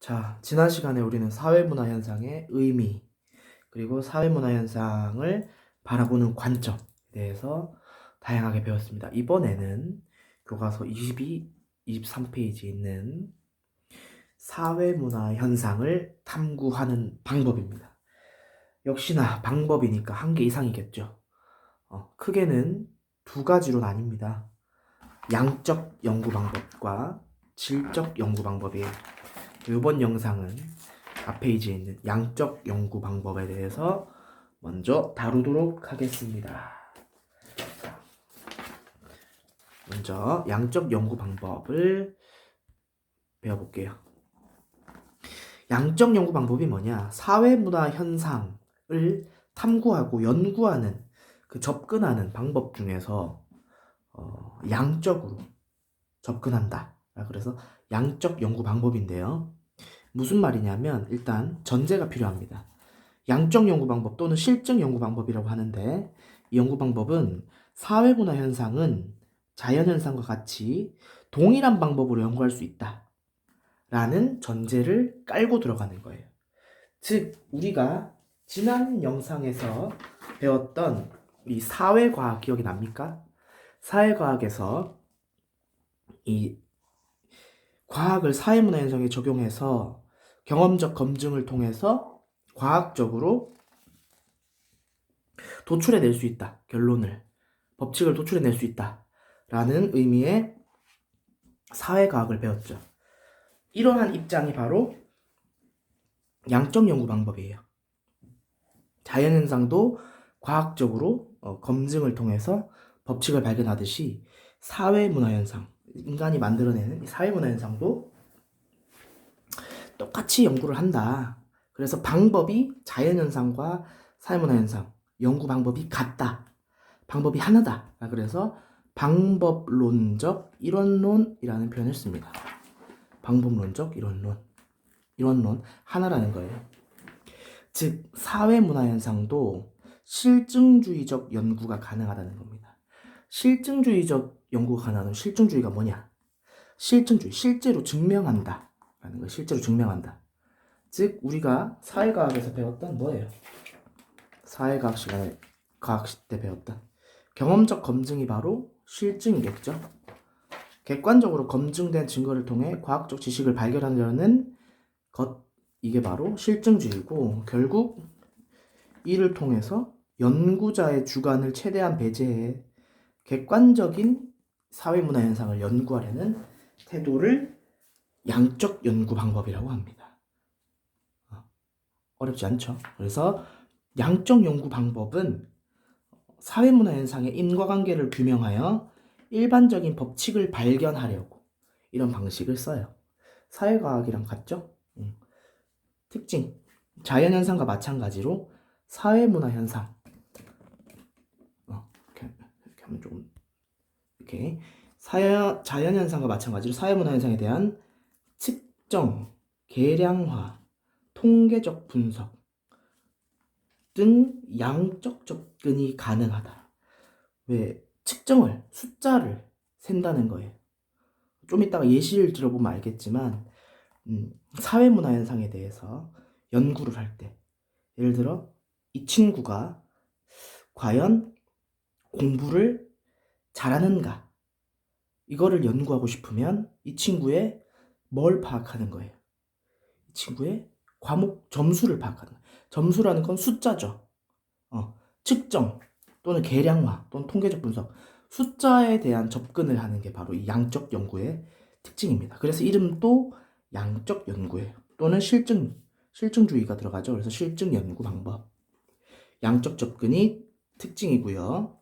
자, 지난 시간에 우리는 사회문화 현상의 의미, 그리고 사회문화 현상을 바라보는 관점에 대해서 다양하게 배웠습니다. 이번에는 교과서 22, 23페이지에 있는 사회문화 현상을 탐구하는 방법입니다. 역시나 방법이니까 한 개 이상이겠죠. 크게는 두 가지로 나뉩니다. 양적 연구 방법과 질적 연구 방법이에요. 이번 영상은 앞 페이지에 있는 양적 연구 방법에 대해서 먼저 다루도록 하겠습니다. 먼저 양적 연구 방법을 배워볼게요. 양적 연구 방법이 뭐냐? 사회문화 현상을 탐구하고 연구하는 접근하는 방법 중에서 양적으로 접근한다. 그래서 양적 연구 방법인데요. 무슨 말이냐면 일단 전제가 필요합니다. 양적 연구 방법 또는 실증 연구 방법이라고 하는데, 이 연구 방법은 사회문화 현상은 자연현상과 같이 동일한 방법으로 연구할 수 있다 라는 전제를 깔고 들어가는 거예요. 즉 우리가 지난 영상에서 배웠던 이 사회과학 기억이 납니까? 사회과학에서 이 과학을 사회문화 현상에 적용해서 경험적 검증을 통해서 과학적으로 도출해낼 수 있다. 결론을, 법칙을 도출해낼 수 있다 라는 의미의 사회과학을 배웠죠. 이러한 입장이 바로 양적 연구 방법이에요. 자연현상도 과학적으로 검증을 통해서 법칙을 발견하듯이 사회문화현상, 인간이 만들어내는 사회문화현상도 똑같이 연구를 한다. 그래서 방법이 자연현상과 사회문화현상 연구 방법이 같다. 방법이 하나다. 그래서 방법론적 이론론이라는 표현을 씁니다. 방법론적 이론론. 이론론 하나라는 거예요. 즉 사회문화현상도 실증주의적 연구가 가능하다는 겁니다. 실증주의적 연구가 가능한 실증주의가 뭐냐? 실증주의, 실제로 증명한다 라는 거. 실제로 증명한다. 즉 우리가 사회과학에서 배웠던 뭐예요? 사회과학 시간에 과학 때 배웠던 경험적 검증이 바로 실증이겠죠. 객관적으로 검증된 증거를 통해 과학적 지식을 발견하려는 것, 이게 바로 실증주의고, 결국 이를 통해서 연구자의 주관을 최대한 배제해 객관적인 사회문화 현상을 연구하려는 태도를 양적 연구 방법이라고 합니다. 어렵지 않죠? 그래서 양적 연구 방법은 사회문화 현상의 인과관계를 규명하여 일반적인 법칙을 발견하려고 이런 방식을 써요. 사회과학이랑 같죠? 특징, 자연현상과 마찬가지로 사회문화 현상, 이렇게 하면 조금 이렇게 자연현상과 마찬가지로 사회문화 현상에 대한 측정, 계량화, 통계적 분석 등 양적 접근이 가능하다. 왜? 측정을, 숫자를 센다는 거예요. 좀 이따가 예시를 들어보면 알겠지만 사회문화 현상에 대해서 연구를 할 때, 예를 들어 이 친구가 과연 공부를 잘하는가, 이거를 연구하고 싶으면 이 친구의 뭘 파악하는 거예요? 이 친구의 과목 점수를 파악하는 거예요. 점수라는 건 숫자죠. 측정 또는 계량화 또는 통계적 분석, 숫자에 대한 접근을 하는 게 바로 이 양적 연구의 특징입니다. 그래서 이름도 양적 연구예요. 또는 실증주의가 들어가죠. 그래서 실증 연구 방법, 양적 접근이 특징이고요.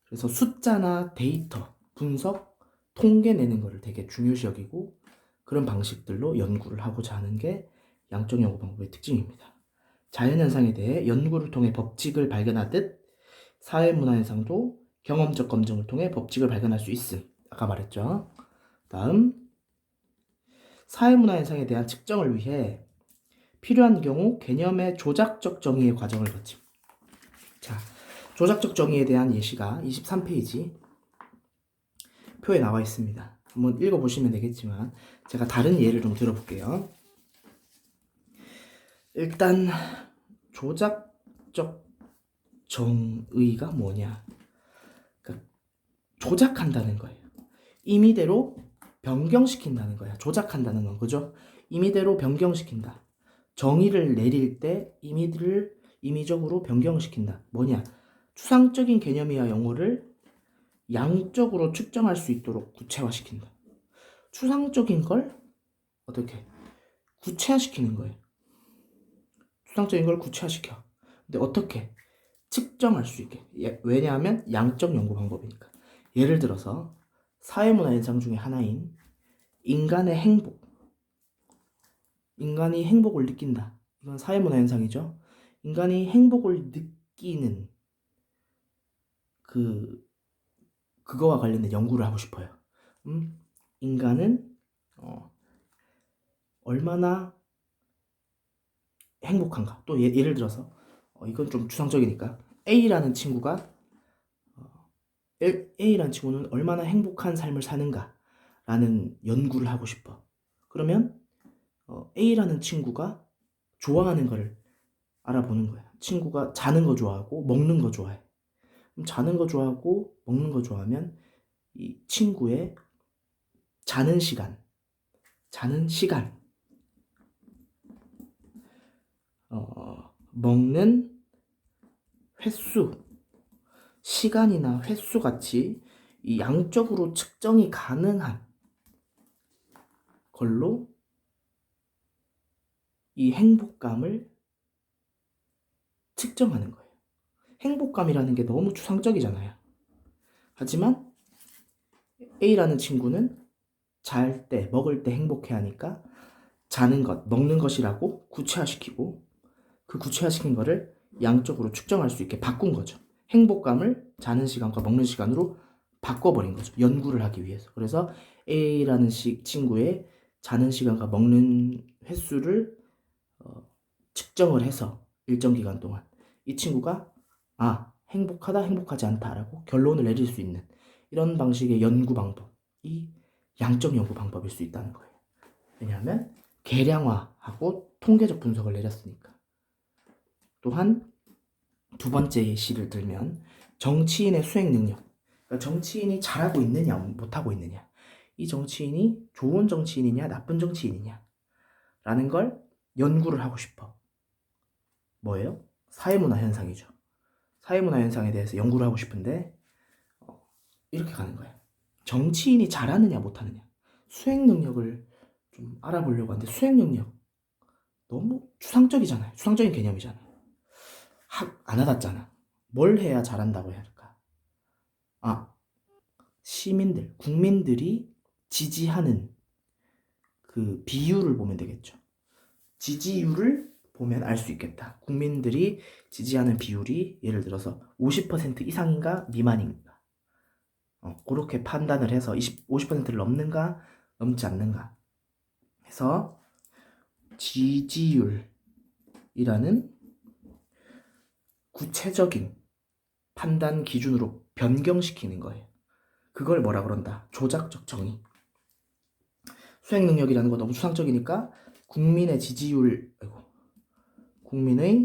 그래서 숫자나 데이터 분석, 통계 내는 거를 되게 중요시 여기고, 그런 방식들로 연구를 하고자 하는 게 양적 연구 방법의 특징입니다. 자연현상에 대해 연구를 통해 법칙을 발견하듯 사회문화현상도 경험적 검증을 통해 법칙을 발견할 수 있음. 아까 말했죠. 다음, 사회문화현상에 대한 측정을 위해 필요한 경우 개념의 조작적 정의의 과정을 거침. 자, 조작적 정의에 대한 예시가 23페이지 표에 나와 있습니다. 한번 읽어보시면 되겠지만 제가 다른 예를 좀 들어볼게요. 일단 조작적 정의가 뭐냐? 그러니까 조작한다는 거예요. 임의대로 변경시킨다는 거야. 조작한다는 건 그죠? 임의대로 변경시킨다. 정의를 내릴 때 임의적으로 변경시킨다. 뭐냐? 추상적인 개념이야 영어를 양적으로 측정할 수 있도록 구체화시킨다. 추상적인 걸 어떻게 구체화시키는 거예요. 추상적인 걸 구체화시켜. 근데 어떻게? 측정할 수 있게. 왜냐하면 양적 연구 방법이니까. 예를 들어서 사회문화 현상 중에 하나인 인간의 행복. 인간이 행복을 느낀다. 이건 사회문화 현상이죠. 인간이 행복을 느끼는 그거와 관련된 연구를 하고 싶어요. 인간은 얼마나 행복한가? 또 예를 들어서 이건 좀 추상적이니까 A라는 친구가 A라는 친구는 얼마나 행복한 삶을 사는가라는 연구를 하고 싶어. 그러면 A라는 친구가 좋아하는 거를 알아보는 거야. 친구가 자는 거 좋아하고 먹는 거 좋아해. 그럼 자는 거 좋아하고 먹는 거 좋아하면 이 친구의 자는 시간, 먹는 횟수, 시간이나 횟수 같이 이 양적으로 측정이 가능한 걸로 이 행복감을 측정하는 거예요. 행복감이라는 게 너무 추상적이잖아요. 하지만 A라는 친구는 잘 때, 먹을 때 행복해 하니까 자는 것, 먹는 것이라고 구체화시키고 그 구체화시킨 거를 양적으로 측정할 수 있게 바꾼 거죠. 행복감을 자는 시간과 먹는 시간으로 바꿔버린 거죠. 연구를 하기 위해서. 그래서 A라는 친구의 자는 시간과 먹는 횟수를 측정을 해서 일정 기간 동안 이 친구가 행복하다, 행복하지 않다라고 결론을 내릴 수 있는 이런 방식의 연구 방법이 양적 연구 방법일 수 있다는 거예요. 왜냐하면 계량화하고 통계적 분석을 내렸으니까. 또한 두 번째 예시를 들면 정치인의 수행 능력. 그러니까 정치인이 잘하고 있느냐 못하고 있느냐. 이 정치인이 좋은 정치인이냐 나쁜 정치인이냐 라는 걸 연구를 하고 싶어. 뭐예요? 사회문화 현상이죠. 사회문화 현상에 대해서 연구를 하고 싶은데 이렇게 가는 거예요. 정치인이 잘하느냐 못하느냐. 수행 능력을 좀 알아보려고 하는데 수행 능력 너무 추상적이잖아요. 추상적인 개념이잖아요. 안 와닿잖아. 뭘 해야 잘한다고 해야 할까? 시민들, 국민들이 지지하는 그 비율을 보면 되겠죠. 지지율을 보면 알 수 있겠다. 국민들이 지지하는 비율이 예를 들어서 50% 이상인가 미만인가. 그렇게 판단을 해서 50%를 넘는가 넘지 않는가 해서 지지율이라는 구체적인 판단 기준으로 변경시키는 거예요. 그걸 뭐라 그런다? 조작적 정의. 수행 능력이라는 거 너무 추상적이니까 국민의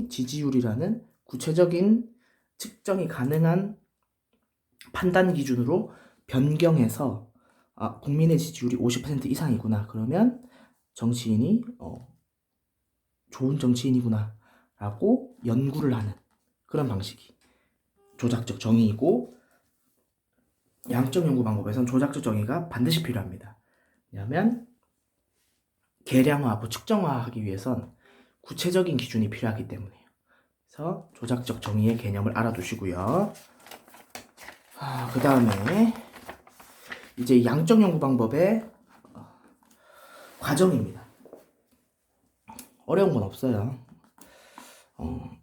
지지율이라는 구체적인 측정이 가능한 판단 기준으로 변경해서 국민의 지지율이 50% 이상이구나. 그러면 정치인이 좋은 정치인이구나 라고 연구를 하는 그런 방식이 조작적 정의이고, 양적 연구 방법에서는 조작적 정의가 반드시 필요합니다. 왜냐하면 계량화, 측정화하기 위해선 구체적인 기준이 필요하기 때문에요. 그래서 조작적 정의의 개념을 알아두시고요. 그 다음에 이제 양적 연구 방법의 과정입니다. 어려운 건 없어요.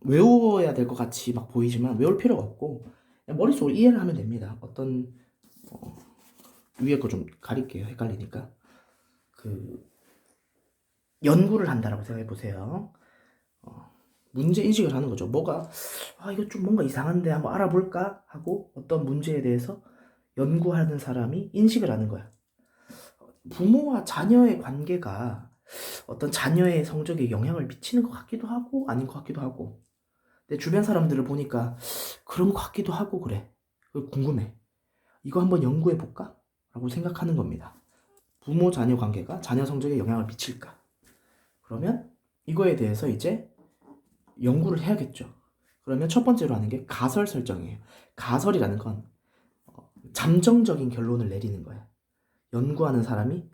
외워야 될 것 같이 막 보이지만 외울 필요가 없고 그냥 머릿속으로 이해를 하면 됩니다. 어떤 위에 거 좀 가릴게요. 헷갈리니까. 연구를 한다라고 생각해 보세요. 문제 인식을 하는 거죠. 이거 좀 뭔가 이상한데 한번 알아볼까 하고 어떤 문제에 대해서 연구하는 사람이 인식을 하는 거야. 부모와 자녀의 관계가 어떤 자녀의 성적에 영향을 미치는 것 같기도 하고 아닌 것 같기도 하고, 내 주변 사람들을 보니까 그런 것 같기도 하고 그래. 궁금해. 이거 한번 연구해 볼까? 라고 생각하는 겁니다. 부모 자녀 관계가 자녀 성적에 영향을 미칠까? 그러면 이거에 대해서 이제 연구를 해야겠죠. 그러면 첫 번째로 하는 게 가설 설정이에요. 가설이라는 건 잠정적인 결론을 내리는 거예요. 연구하는 사람이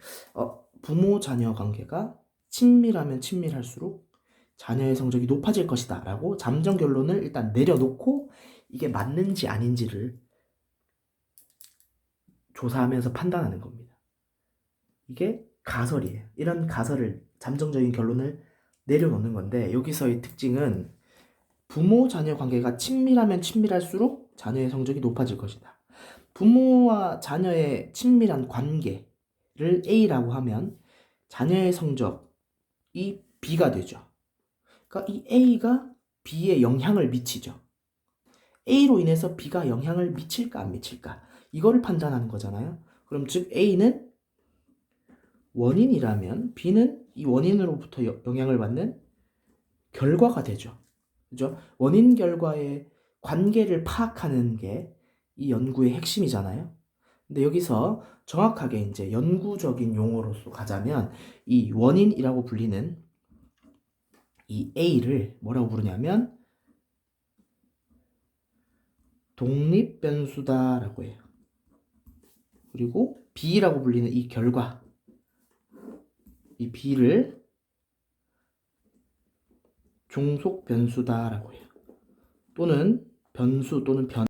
부모 자녀 관계가 친밀하면 친밀할수록 자녀의 성적이 높아질 것이다 라고 잠정 결론을 일단 내려놓고 이게 맞는지 아닌지를 조사하면서 판단하는 겁니다. 이게 가설이에요. 이런 가설을, 잠정적인 결론을 내려놓는 건데, 여기서의 특징은 부모 자녀 관계가 친밀하면 친밀할수록 자녀의 성적이 높아질 것이다. 부모와 자녀의 친밀한 관계를 A라고 하면 자녀의 성적이 B가 되죠. 그러니까 이 A가 B에 영향을 미치죠. A로 인해서 B가 영향을 미칠까 안 미칠까, 이거를 판단하는 거잖아요. 그럼 즉 A는 원인이라면 B는 이 원인으로부터 영향을 받는 결과가 되죠. 그죠? 원인 결과의 관계를 파악하는 게 이 연구의 핵심이잖아요. 근데 여기서 정확하게 이제 연구적인 용어로서 가자면 이 원인이라고 불리는 이 A를 뭐라고 부르냐면 독립 변수다라고 해요. 그리고 B라고 불리는 이 결과, 이 B를 종속 변수다라고 해요. 또는 변수 또는 변